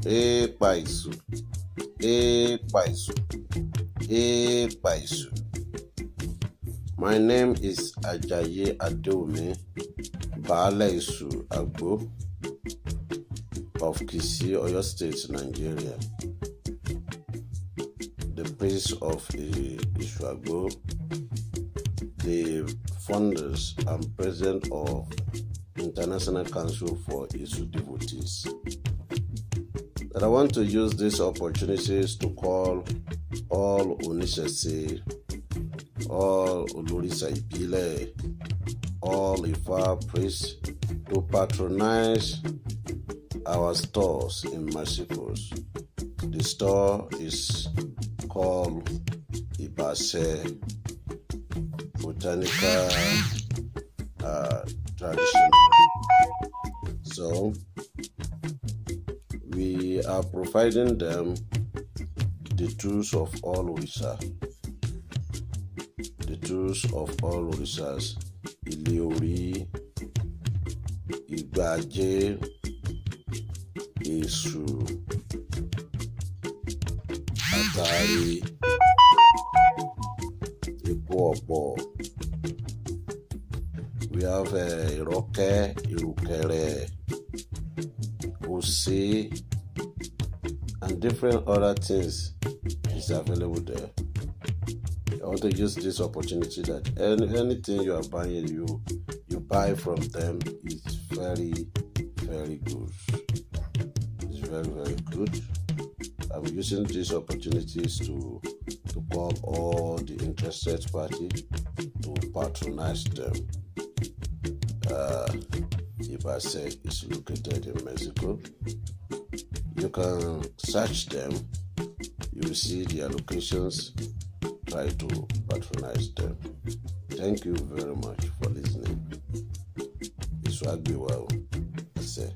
Paisu, Paisu, Paisu. My name is Ajayi Adeomi Baale-Isu Agbo of Kisi, Oyo State, Nigeria. The priest of Isu Agbo, the founders and president of International Council for Isu Devotees. That I want to use these opportunities to call all Onisese, all Olorisa Ibile, all IFA priests to patronize our stores in Merciful's. The store is called Iba Ase, Botánica Traditional. So we are providing them the tools of all Orisa, the tools of all Orisas, Ile-ori, Igbaje, Esu, Atari, Epo-Opo. We have Iroke, Irukere, Ose, and different other things is available there. I want to use this opportunity that anything you are buying, you buy from them is very, very good. It's very, very good. I'm using these opportunities to call all the interested parties to patronize them. Iba Ase is located in Mexico. You can search them. You will see their locations. Try to patronize them. Thank you very much for listening. Isu Iba Ase.